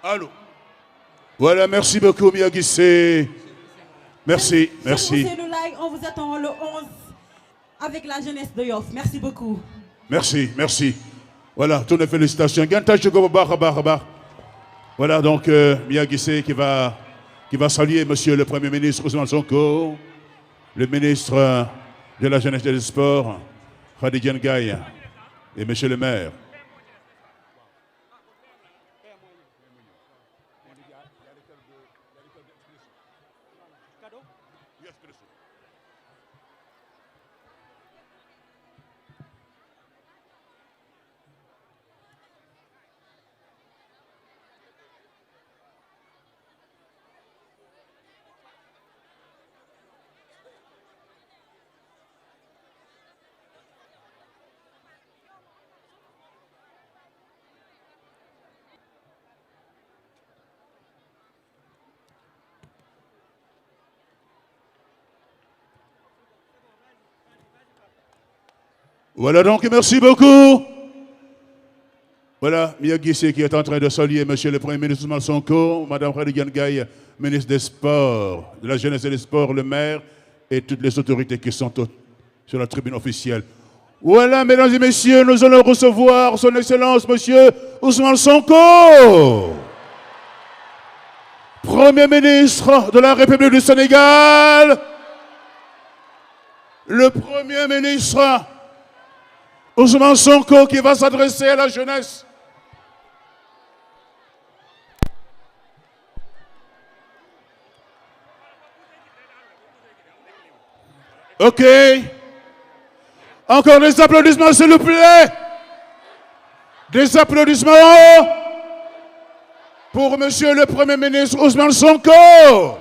Allô. Voilà, merci beaucoup, Miyagissé. Merci, merci. On vous attend le 11 avec la jeunesse de Yoff. Merci beaucoup. Merci, merci. Voilà, toutes les félicitations. Voilà donc Miyagissé qui va saluer monsieur le Premier ministre Ousmane Sonko, le ministre de la Jeunesse et des Sports, Khady Diène Gaye, et monsieur le maire. Voilà donc, merci beaucoup. Voilà, Miyagissé qui est en train de saluer monsieur le Premier ministre Ousmane Sonko, madame Khady Diène Gaye, ministre des Sports, de la Jeunesse et des Sports, le maire et toutes les autorités qui sont sur la tribune officielle. Voilà, mesdames et messieurs, nous allons recevoir son Excellence monsieur Ousmane Sonko, Premier ministre de la République du Sénégal, le Premier ministre Ousmane Sonko qui va s'adresser à la jeunesse. Ok. Encore des applaudissements, s'il vous plaît. Des applaudissements pour monsieur le Premier ministre Ousmane Sonko.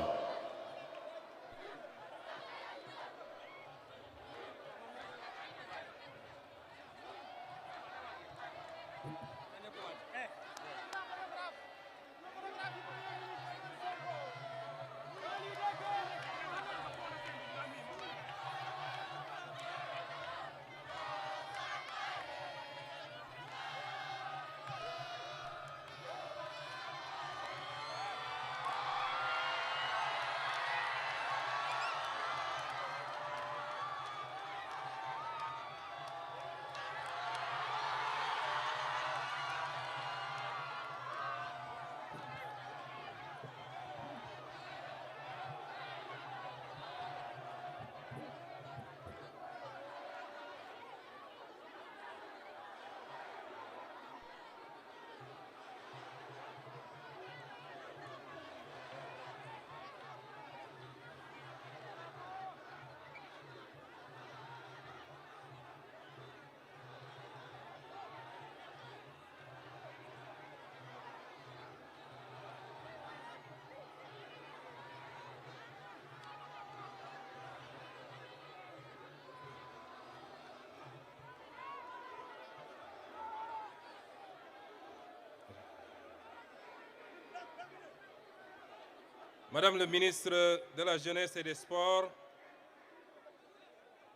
Madame le ministre de la Jeunesse et des Sports,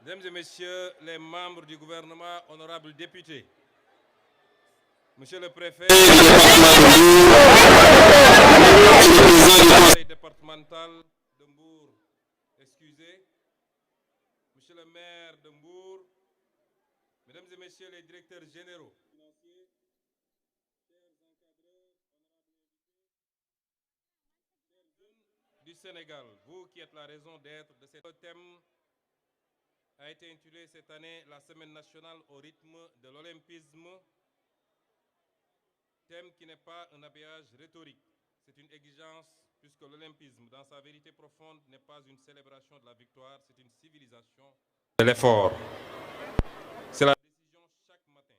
Mesdames et Messieurs les membres du gouvernement, honorables députés, Monsieur le préfet du départemental de Mbour, excusez, Monsieur le maire de Mbour, Mesdames et Messieurs les directeurs généraux, du Sénégal, vous qui êtes la raison d'être de ce thème a été intitulé cette année la Semaine nationale au rythme de l'olympisme, thème qui n'est pas un habillage rhétorique, c'est une exigence puisque l'olympisme, dans sa vérité profonde, n'est pas une célébration de la victoire, c'est une civilisation de l'effort. C'est la décision chaque matin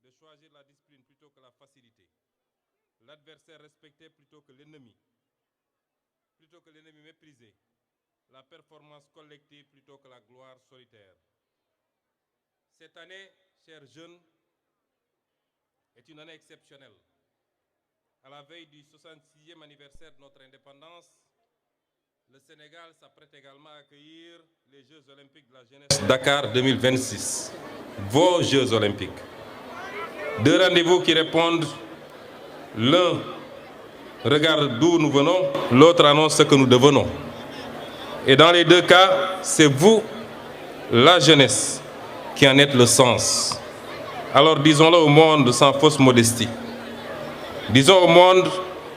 de choisir la discipline plutôt que la facilité, l'adversaire respecté plutôt que l'ennemi méprisé, la performance collective plutôt que la gloire solitaire. Cette année, chers jeunes, est une année exceptionnelle. À la veille du 66e anniversaire de notre indépendance, le Sénégal s'apprête également à accueillir les Jeux olympiques de la jeunesse Dakar 2026, vos Jeux olympiques. Deux rendez-vous qui répondent l'un regarde d'où nous venons, l'autre annonce ce que nous devenons. Et dans les deux cas, c'est vous, la jeunesse, qui en êtes le sens. Alors disons-le au monde sans fausse modestie. Disons au monde,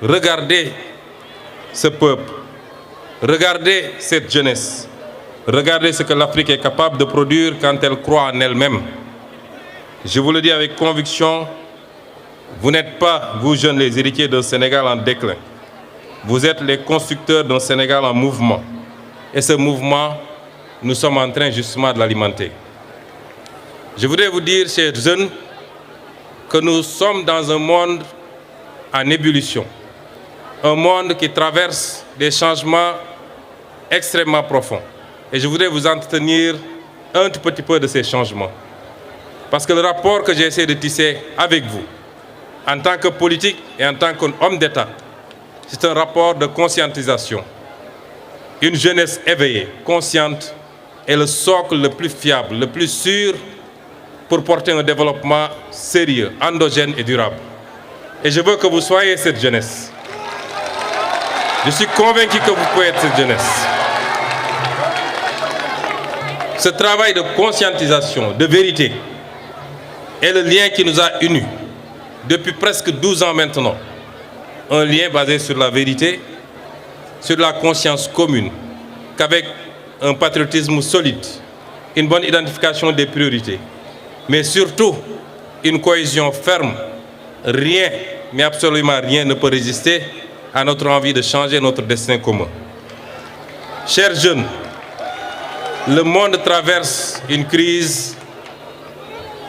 regardez ce peuple, regardez cette jeunesse, regardez ce que l'Afrique est capable de produire quand elle croit en elle-même. Je vous le dis avec conviction, vous n'êtes pas, vous jeunes, les héritiers d'un Sénégal en déclin. Vous êtes les constructeurs d'un Sénégal en mouvement. Et ce mouvement, nous sommes en train justement de l'alimenter. Je voudrais vous dire, chers jeunes, que nous sommes dans un monde en ébullition. Un monde qui traverse des changements extrêmement profonds. Et je voudrais vous entretenir un tout petit peu de ces changements. Parce que le rapport que j'ai essayé de tisser avec vous, en tant que politique et en tant qu'homme d'État, c'est un rapport de conscientisation. Une jeunesse éveillée, consciente, est le socle le plus fiable, le plus sûr pour porter un développement sérieux, endogène et durable. Et je veux que vous soyez cette jeunesse. Je suis convaincu que vous pouvez être cette jeunesse. Ce travail de conscientisation, de vérité, est le lien qui nous a unis depuis presque 12 ans maintenant. Un lien basé sur la vérité, sur la conscience commune, qu'avec un patriotisme solide, une bonne identification des priorités, mais surtout une cohésion ferme. Rien, mais absolument rien ne peut résister à notre envie de changer notre destin commun. Chers jeunes, le monde traverse une crise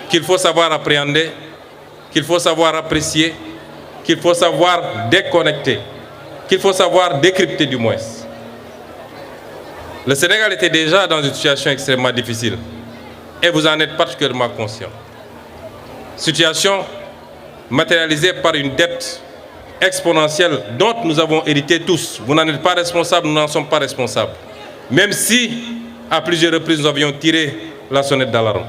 qu'il faut savoir appréhender, qu'il faut savoir apprécier, qu'il faut savoir déconnecter, qu'il faut savoir décrypter du moins. Le Sénégal était déjà dans une situation extrêmement difficile et vous en êtes particulièrement conscient. Situation matérialisée par une dette exponentielle dont nous avons hérité tous. Vous n'en êtes pas responsables, nous n'en sommes pas responsables. Même si, à plusieurs reprises, nous avions tiré la sonnette d'alarme.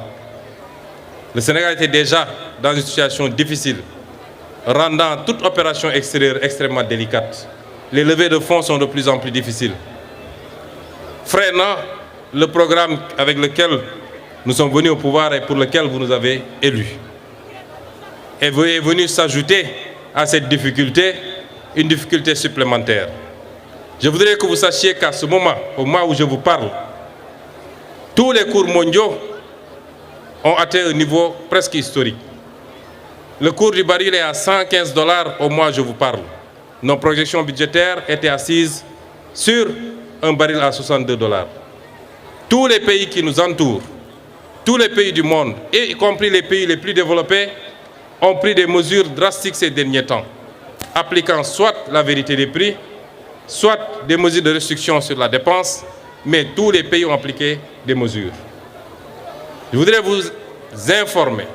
Le Sénégal était déjà dans une situation difficile, rendant toute opération extérieure extrêmement délicate. Les levées de fonds sont de plus en plus difficiles, freinant le programme avec lequel nous sommes venus au pouvoir et pour lequel vous nous avez élus. Et vous est venu s'ajouter à cette difficulté une difficulté supplémentaire. Je voudrais que vous sachiez qu'à ce moment, au moment où je vous parle, tous les cours mondiaux ont atteint un niveau presque historique. Le cours du baril est à 115 $ au mois où je vous parle. Nos projections budgétaires étaient assises sur un baril à 62 $. Tous les pays qui nous entourent, tous les pays du monde, y compris les pays les plus développés, ont pris des mesures drastiques ces derniers temps, appliquant soit la vérité des prix, soit des mesures de restriction sur la dépense, mais tous les pays ont appliqué des mesures. Je voudrais vous informer